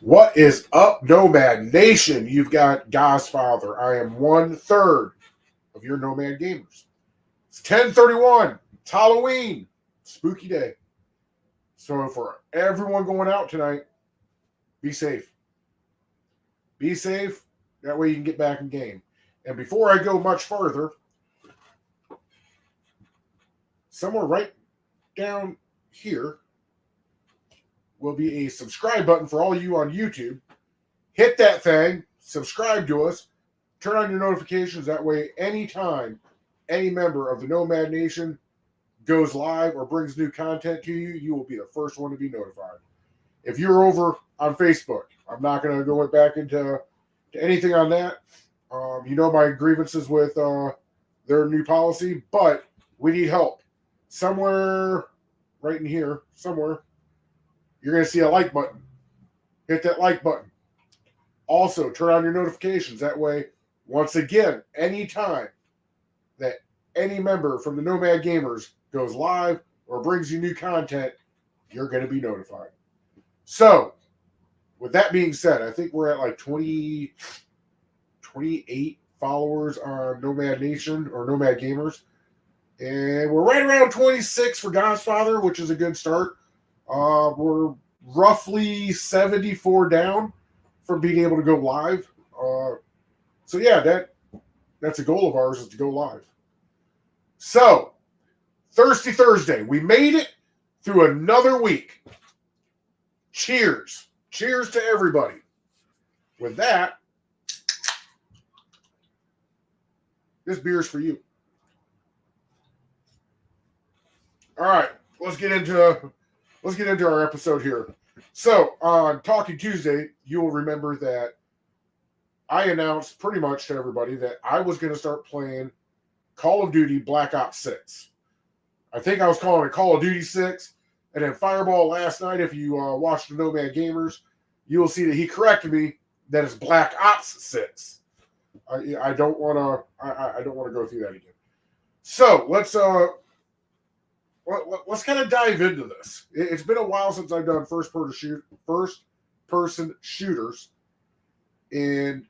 What is up, Nomad Nation? You've got Godfather. I am 1/3 of your Nomad gamers. It's 10/31. It's Halloween. Spooky day. So for everyone going out tonight, be safe. Be safe. That way you can get back in game. And before I go much further, somewhere right down here will be a subscribe button for all you on YouTube. Hit that thing, subscribe to us, turn on your notifications. That way, anytime any member of the Nomad Nation goes live or brings new content to you, you will be the first one to be notified. If you're over on Facebook, I'm not going to go back into anything on that. You know my grievances with their new policy, but we need help. Somewhere right in here, somewhere, you're going to see a like button. Hit that like button. Also, turn on your notifications. That way, once again, anytime that any member from the Nomad Gamers goes live or brings you new content, you're going to be notified. So, with that being said, I think we're at like 28 followers on Nomad Nation or Nomad Gamers. And we're right around 26 for Godfather, which is a good start. We're roughly 74 down from being able to go live. So yeah, that's a goal of ours, is to go live. So, Thirsty Thursday. We made it through another week. Cheers. Cheers to everybody. With that, this beer's for you. All right, let's get into our episode here. So, on Talking Tuesday, you will remember that I announced pretty much to everybody that I was going to start playing Call of Duty Black Ops 6. I think I was calling it Call of Duty 6, and then Fireball last night, if you watched the Nomad Gamers, you will see that he corrected me that it's Black Ops 6. I don't want to go through that again. So, let's kind of dive into this. It's been a while since I've done first-person shooters. And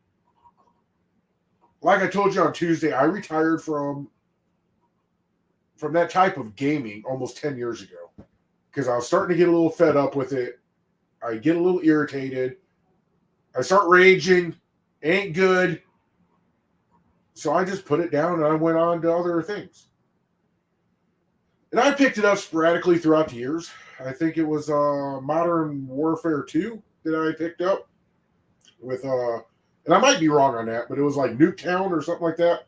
like I told you on Tuesday, I retired from that type of gaming almost 10 years ago because I was starting to get a little fed up with it. I get a little irritated. I start raging. Ain't good. So I just put it down and I went on to other things. And I picked it up sporadically throughout the years. I think it was Modern Warfare 2 that I picked up with, and I might be wrong on that, but it was like Nuketown or something like that.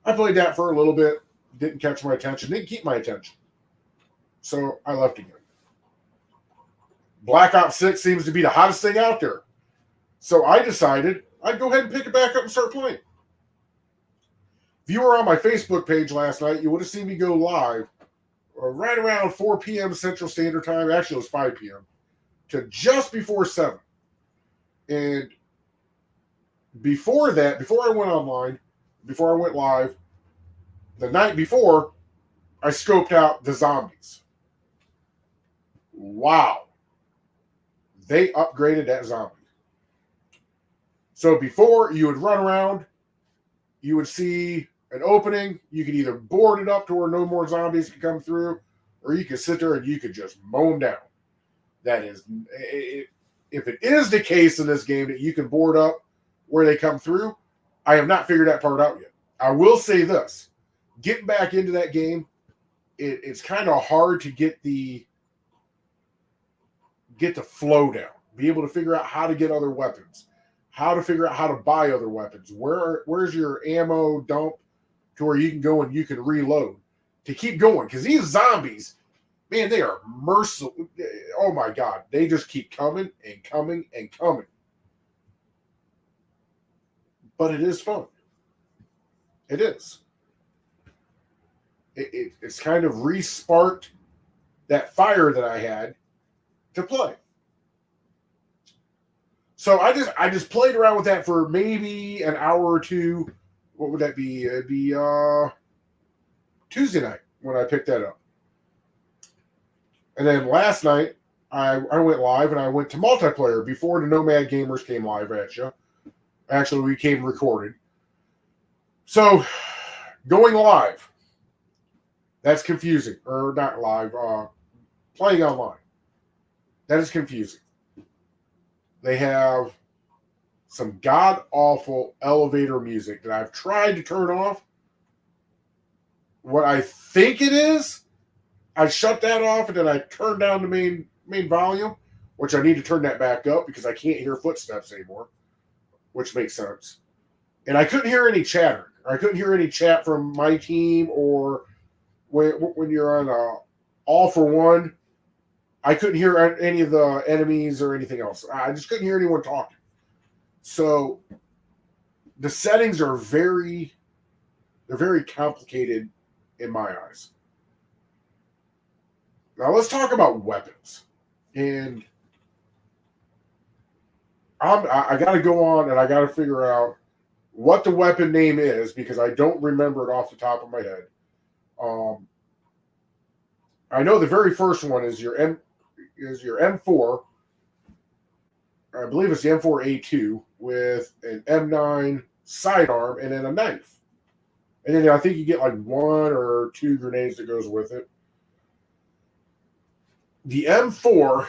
I played that for a little bit, didn't catch my attention, didn't keep my attention. So I left again. Black Ops 6 seems to be the hottest thing out there. So I decided I'd go ahead and pick it back up and start playing. If you were on my Facebook page last night, you would have seen me go live right around 4 p.m. Central Standard Time. Actually, it was 5 p.m. to just before 7. And before that, before I went online, before I went live, the night before, I scoped out the zombies. Wow. They upgraded that zombie. So before, you would run around, you would see an opening, you could either board it up to where no more zombies can come through, or you could sit there and you could just mow them down. That is, if it is the case in this game that you can board up where they come through, I have not figured that part out yet. I will say this. Getting back into that game, it's kind of hard to get the flow down. Be able to figure out how to get other weapons. How to figure out how to buy other weapons. Where's your ammo dump to where you can go and you can reload to keep going. Because these zombies, man, they are merciless. Oh my God. They just keep coming and coming and coming. But it is fun. It is. It's kind of re-sparked that fire that I had to play. So I just played around with that for maybe an hour or two. What would that be? It'd be Tuesday night when I picked that up. And then last night, I went live and I went to multiplayer before the Nomad Gamers came live at you. Actually, we came recorded. So, going live, that's confusing. Or not live, playing online. That is confusing. They have some god-awful elevator music that I've tried to turn off. What I think it is, I shut that off and then I turned down the main volume, which I need to turn that back up because I can't hear footsteps anymore, which makes sense. And I couldn't hear any chatter. I couldn't hear any chat from my team, or when you're on all for one, I couldn't hear any of the enemies or anything else. I just couldn't hear anyone talking. So the settings are very complicated in my eyes. Now let's talk about weapons. And I got to go on and I got to figure out what the weapon name is because I don't remember it off the top of my head. I know the very first one is your M4. I believe it's the M4A2 with an M9 sidearm and then a knife. And then I think you get like 1 or 2 grenades that goes with it. The M4,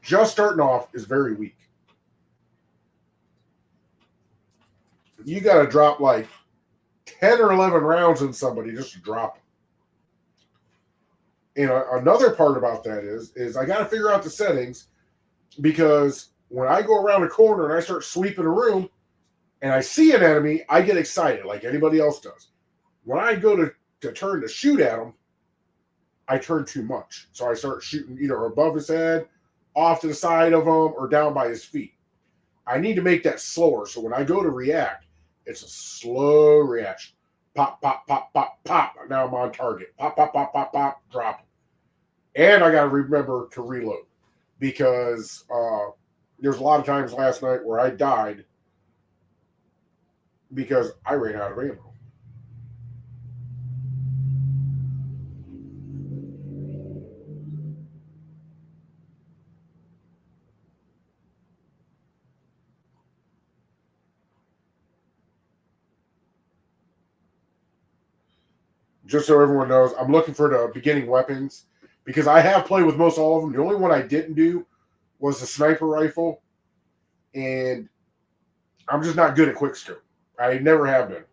just starting off, is very weak. You got to drop like 10 or 11 rounds in somebody just to drop them. And another part about that is I got to figure out the settings because when I go around a corner and I start sweeping a room and I see an enemy, I get excited like anybody else does. When I go to turn to shoot at them, I turn too much. So I start shooting either above his head, off to the side of him, or down by his feet. I need to make that slower. So when I go to react, it's a slow reaction. Pop, pop, pop, pop, pop. Now I'm on target. Pop, pop, pop, pop, pop, drop. And I got to remember to reload because there's a lot of times last night where I died because I ran out of ammo. Just so everyone knows, I'm looking for the beginning weapons because I have played with most all of them. The only one I didn't do was the sniper rifle, and I'm just not good at quickscope. I never have been.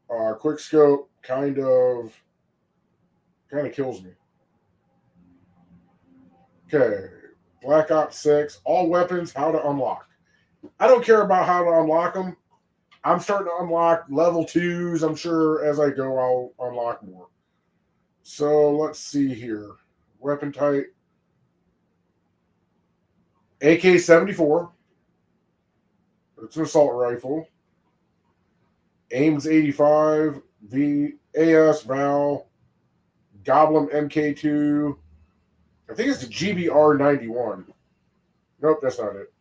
Quickscope kind of kills me. Okay, Black Ops 6, all weapons, how to unlock. I don't care about how to unlock them. I'm starting to unlock level 2s. I'm sure as I go, I'll unlock more. So let's see here. Weapon type. AK-74. It's an assault rifle. Ames 85. AS Val. Goblin MK2. I think it's the GBR 91. Nope, that's not it.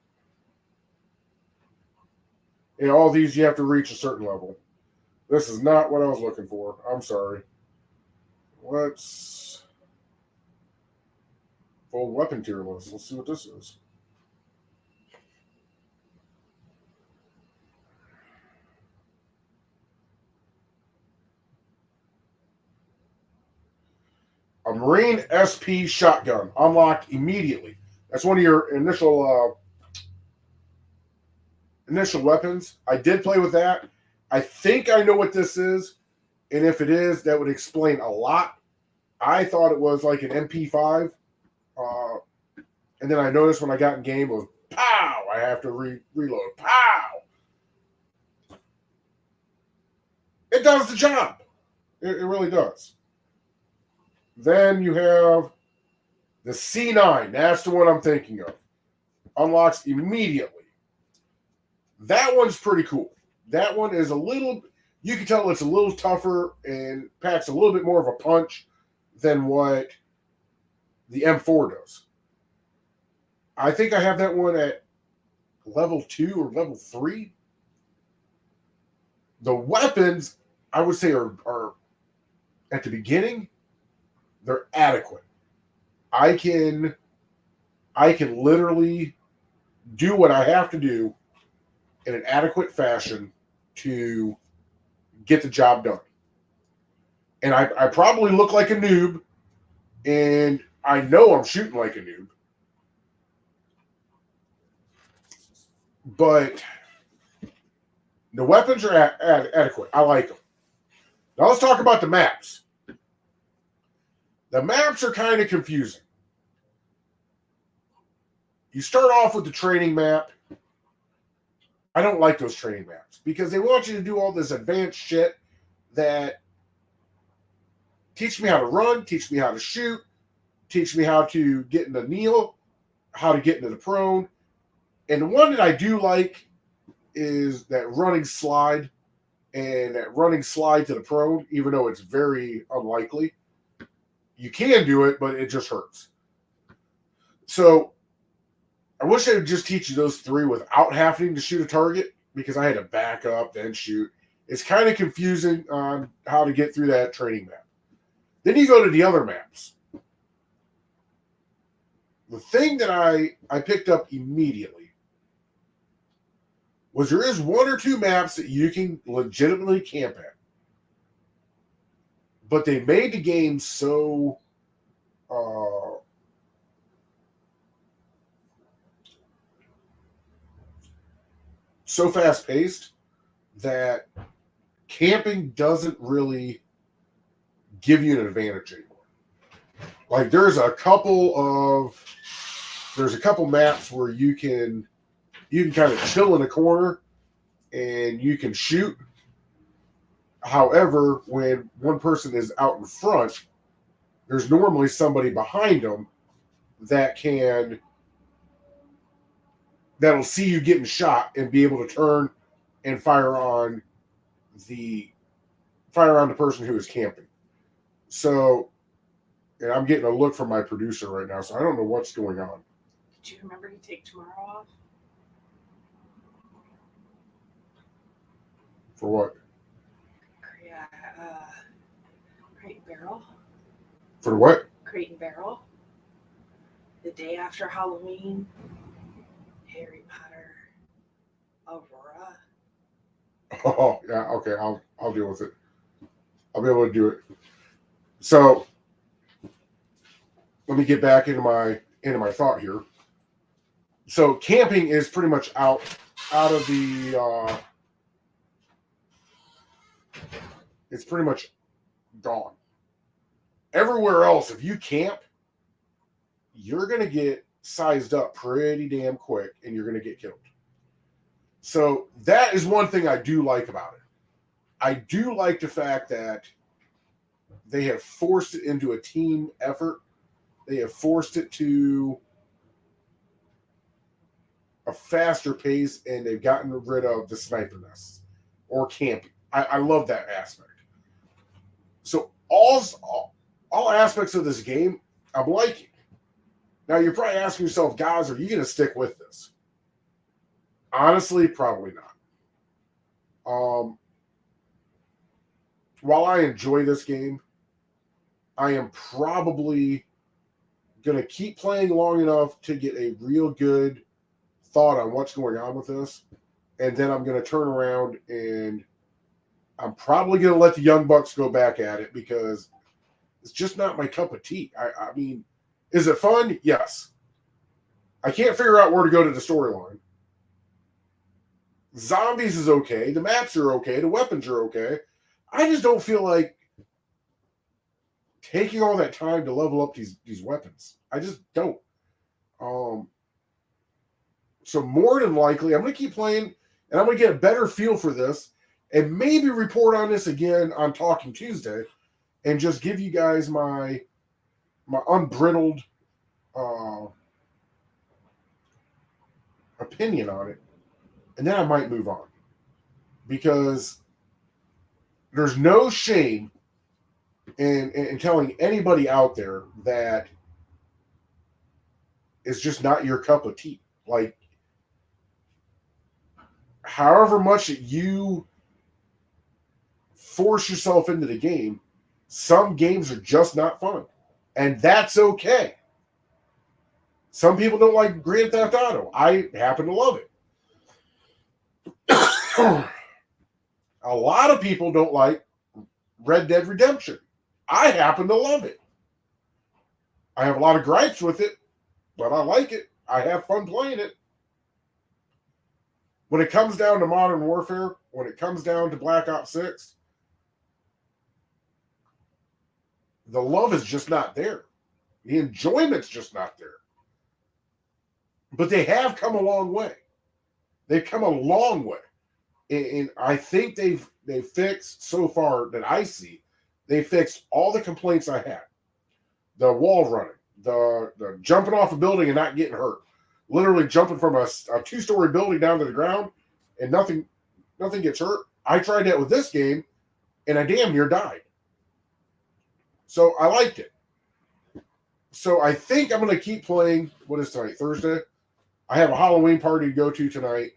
And all these you have to reach a certain level. This is not what I was looking for. I'm sorry. Let's full weapon tier list. Let's see what this is. A Marine SP shotgun unlocked immediately. That's one of your initial weapons. I did play with that. I think I know what this is, and if it is, that would explain a lot. I thought it was like an MP5, and then I noticed when I got in game, it was pow! I have to reload. Pow! It does the job. It really does. Then you have the C9. That's the one I'm thinking of. Unlocks immediately. That one's pretty cool. That one is a little, you can tell it's a little tougher and packs a little bit more of a punch than what the M4 does. I think I have that one at level 2 or level 3. The weapons, I would say, are at the beginning, they're adequate. I can I can literally do what I have to do in an adequate fashion to get the job done. And I probably look like a noob, and I know I'm shooting like a noob. But the weapons are adequate. I like them. Now let's talk about the maps. The maps are kind of confusing. You start off with the training map. I don't like those training maps because they want you to do all this advanced shit that teach me how to run, teach me how to shoot, teach me how to get into kneel, how to get into the prone. And the one that I do like is that running slide, and that running slide to the prone, even though it's very unlikely. You can do it, but it just hurts. So I wish I would just teach you those three without having to shoot a target, because I had to back up, then shoot. It's kind of confusing on how to get through that training map. Then you go to the other maps. The thing that I picked up immediately was there is one or two maps that you can legitimately camp at. But they made the game so so fast paced that camping doesn't really give you an advantage anymore. Like there's a couple maps where you can kind of chill in a corner and you can shoot. However, when one person is out in front, there's normally somebody behind them that'll see you getting shot and be able to turn and fire on the person who is camping. So, and I'm getting a look from my producer right now, so I don't know what's going on. Did you remember to take tomorrow off? For what? Crate and Barrel. For what? Crate and Barrel. The day after Halloween. Harry Potter. Aurora. Oh yeah, okay. I'll deal with it. I'll be able to do it. So let me get back into my thought here. So camping is pretty much out of the. It's pretty much gone. Everywhere else, if you camp, you're going to get sized up pretty damn quick and you're going to get killed. So that is one thing I do like about it. I do like the fact that they have forced it into a team effort. They have forced it to a faster pace, and they've gotten rid of the sniper nests or camping. I love that aspect. So all aspects of this game, I'm liking. Now you're probably asking yourself, guys, are you going to stick with this? Honestly, probably not. While I enjoy this game, I am probably going to keep playing long enough to get a real good thought on what's going on with this. And then I'm going to turn around and I'm probably going to let the Young Bucks go back at it because it's just not my cup of tea. I mean, is it fun? Yes. I can't figure out where to go to the storyline. Zombies is okay. The maps are okay. The weapons are okay. I just don't feel like taking all that time to level up these weapons. I just don't. So more than likely, I'm going to keep playing, and I'm going to get a better feel for this, and maybe report on this again on Talking Tuesday, and just give you guys my unbridled opinion on it, and then I might move on, because there's no shame in telling anybody out there that it's just not your cup of tea. Like, however much that you force yourself into the game, some games are just not fun, and that's okay. Some people don't like Grand Theft Auto. I happen to love it. A lot of people don't like Red Dead Redemption. I happen to love it. I have a lot of gripes with it, but I like it. I have fun playing it. When it comes down to Modern Warfare, when it comes down to Black Ops 6, the love is just not there. The enjoyment's just not there. But they have come a long way. They've come a long way. And I think they've fixed, so far that I see, they fixed all the complaints I had. The wall running, the jumping off a building and not getting hurt. Literally jumping from a 2-story building down to the ground and nothing gets hurt. I tried that with this game and I damn near died. So I liked it. So I think I'm going to keep playing. What is tonight? Thursday? I have a Halloween party to go to tonight.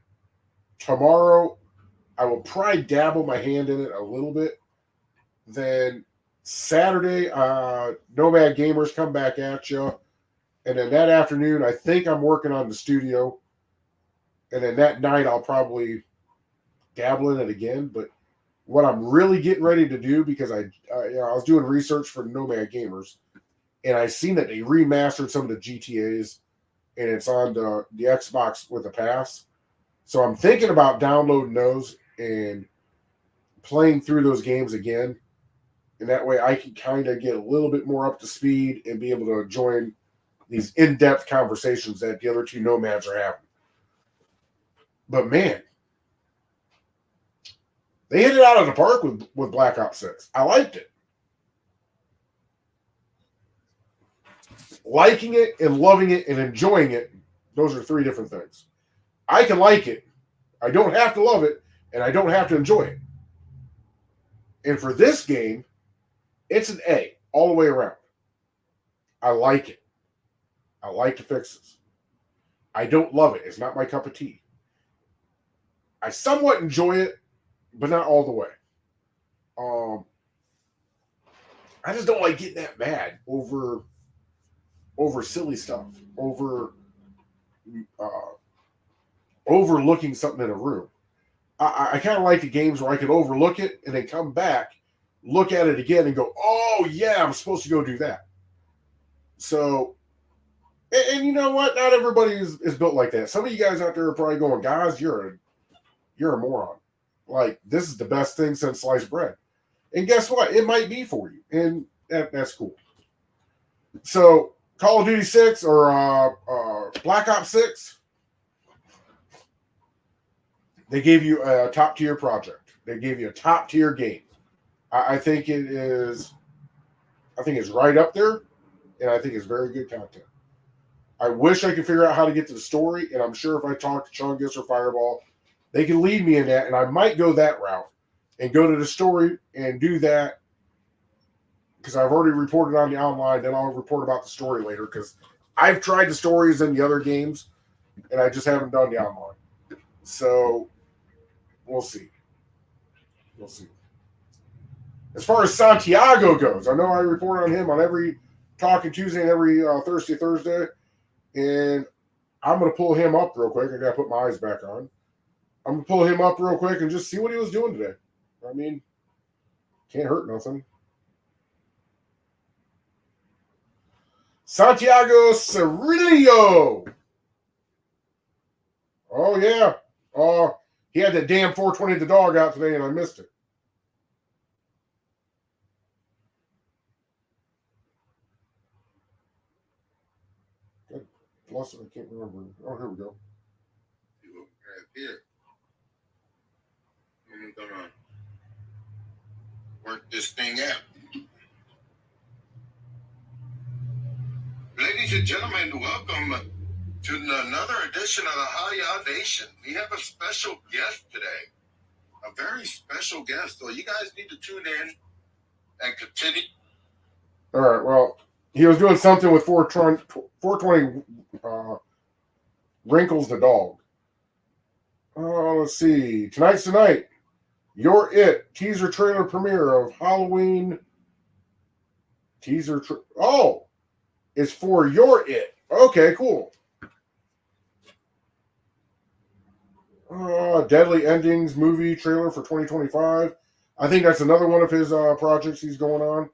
Tomorrow, I will probably dabble my hand in it a little bit. Then Saturday, Nomad Gamers come back at you. And then that afternoon, I think I'm working on the studio. And then that night, I'll probably dabble in it again. But what I'm really getting ready to do, because I was doing research for Nomad Gamers, and I seen that they remastered some of the GTAs, and it's on the Xbox with a pass. So I'm thinking about downloading those and playing through those games again. And that way I can kind of get a little bit more up to speed and be able to join these in-depth conversations that the other two Nomads are having. But man, they hit it out of the park with Black Ops 6. I liked it. Liking it and loving it and enjoying it, those are 3 different things. I can like it. I don't have to love it, and I don't have to enjoy it. And for this game, it's an A all the way around. I like it. I like the fixes. I don't love it. It's not my cup of tea. I somewhat enjoy it, but not all the way. I just don't like getting that mad over silly stuff, overlooking something in a room. I kind of like the games where I can overlook it and then come back, look at it again, and go, "Oh yeah, I'm supposed to go do that." So, and you know what? Not everybody is built like that. Some of you guys out there are probably going, "Guys, you're a moron. Like, this is the best thing since sliced bread." And guess what? It might be for you, and that's cool. So, Call of Duty 6 or Black Ops 6, they gave you a top-tier project. They gave you a top-tier game. I think it is. I think it's right up there, and I think it's very good content. I wish I could figure out how to get to the story, and I'm sure if I talk to Chungus or Fireball, they can lead me in that, and I might go that route and go to the story and do that, because I've already reported on the online. Then I'll report about the story later, because I've tried the stories in the other games, and I just haven't done the online. So we'll see. We'll see. As far as Santiago goes, I know I report on him on every Talking Tuesday and every Thursday, and I'm going to pull him up real quick. I got to put my eyes back on. I'm going to pull him up real quick and just see what he was doing today. I mean, can't hurt nothing. Santiago Cirillo. Oh, yeah. He had that damn 420 the dog out today, and I missed it. Plus, I can't remember. Oh, here we go. Right here. I'm gonna work this thing out. Ladies and gentlemen, welcome to another edition of the Halia Nation. We have a special guest today. A very special guest. So you guys need to tune in and continue. All right, well, he was doing something with 420 Wrinkles the dog. Let's see. Tonight's tonight. You're It. Teaser trailer premiere of Halloween. It's for You're It. Okay, cool. Deadly Endings movie trailer for 2025. I think that's another one of his projects he's going on.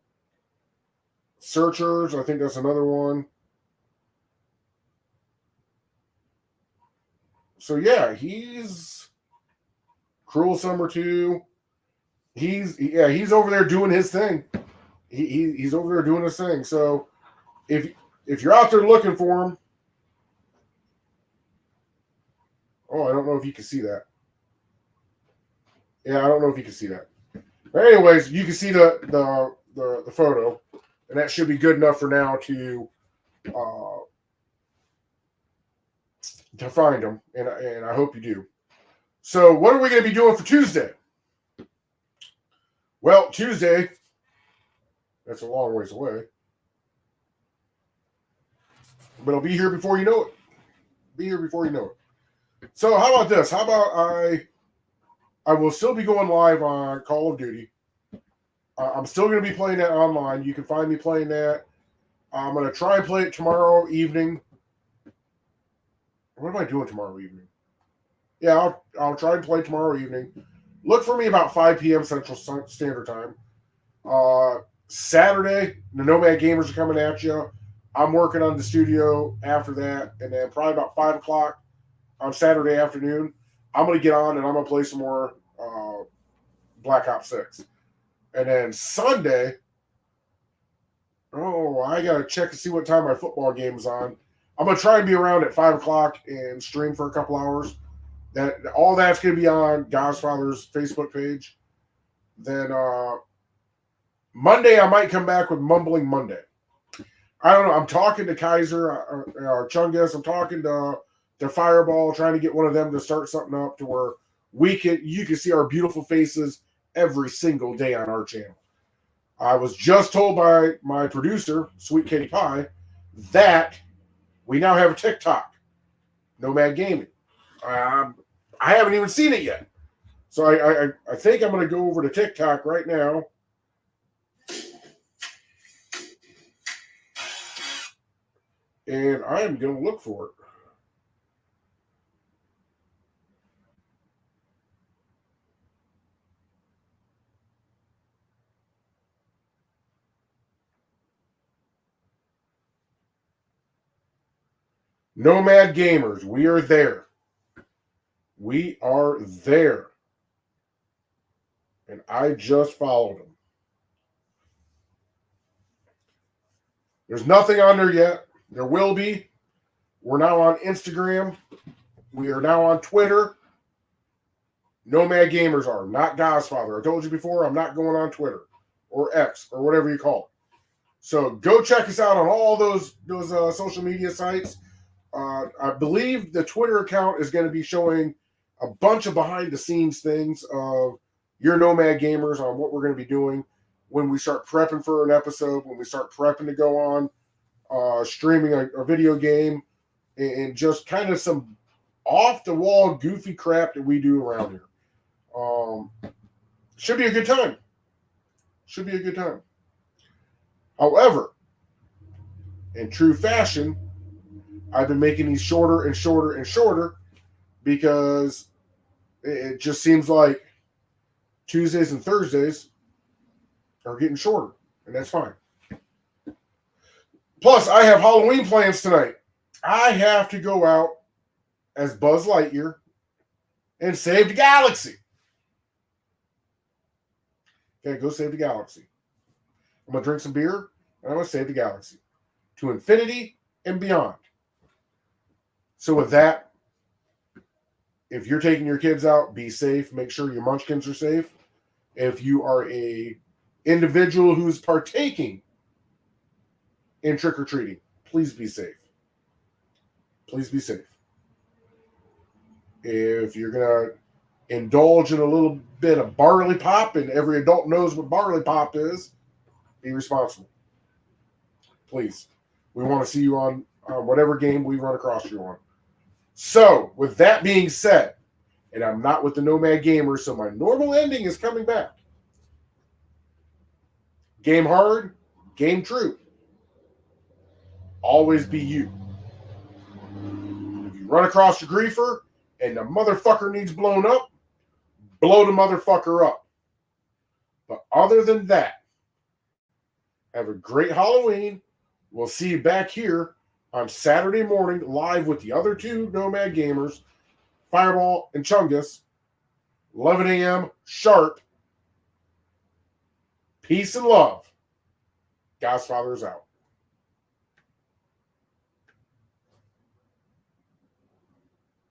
Searchers, I think that's another one. So yeah, he's Cruel Summer 2. He's over there doing his thing. He's over there doing his thing. So if you're out there looking for him, I don't know if you can see that. Yeah, I don't know if you can see that. But anyways, you can see the photo, and that should be good enough for now to find him, and I hope you do. So, what are we going to be doing for Tuesday? Well, Tuesday, that's a long ways away, but it'll be here before you know it. Be here before you know it. So, how about this? How about I will still be going live on Call of Duty. I'm still going to be playing that online. You can find me playing that. I'm going to try and play it tomorrow evening. What am I doing tomorrow evening? Yeah, I'll try and play tomorrow evening. Look for me about 5 p.m. Central Standard Time. Saturday, the Nomad Gamers are coming at you. I'm working on the studio after that, and then probably about 5 o'clock on Saturday afternoon, I'm going to get on and I'm going to play some more Black Ops 6. And then Sunday, I got to check to see what time my football game is on. I'm going to try and be around at 5 o'clock and stream for a couple hours. All that's going to be on Godfather's Facebook page. Then Monday, I might come back with Mumbling Monday. I don't know. I'm talking to Kaiser or Chungus. I'm talking to Fireball, trying to get one of them to start something up to where you can see our beautiful faces every single day on our channel. I was just told by my producer, Sweet Kitty Pie, that we now have a TikTok, Nomad Gaming. I haven't even seen it yet. So I think I'm going to go over to TikTok right now. And I am going to look for it. Nomad Gamers, we are there. We are there. And I just followed them. There's nothing on there yet. There will be. We're now on Instagram. We are now on Twitter. Nomad Gamers are, not Godfather. I told you before, I'm not going on Twitter or X or whatever you call it. So go check us out on all those social media sites. I believe the Twitter account is going to be showing a bunch of behind-the-scenes things of your Nomad Gamers on what we're going to be doing when we start prepping for an episode, when we start prepping to go on streaming a video game, and just kind of some off-the-wall goofy crap that we do around here. Should be a good time. Should be a good time. However, in true fashion, I've been making these shorter and shorter and shorter because it just seems like Tuesdays and Thursdays are getting shorter, and that's fine. Plus, I have Halloween plans tonight. I have to go out as Buzz Lightyear and save the galaxy. Okay, go save the galaxy. I'm going to drink some beer, and I'm going to save the galaxy to infinity and beyond. So with that, if you're taking your kids out, be safe. Make sure your munchkins are safe. If you are a individual who's partaking in trick-or-treating, please be safe. Please be safe. If you're going to indulge in a little bit of barley pop, and every adult knows what barley pop is, be responsible. Please. We want to see you on whatever game we run across you on. So, with that being said, and I'm not with the Nomad Gamers, so my normal ending is coming back. Game hard, game true. Always be you. run across the griefer and the motherfucker needs blown up, blow the motherfucker up. But other than that, have a great Halloween. We'll see you back here on Saturday morning live with the other two Nomad Gamers, Fireball and Chungus, 11 a.m. sharp. Peace and love. Godfather is out.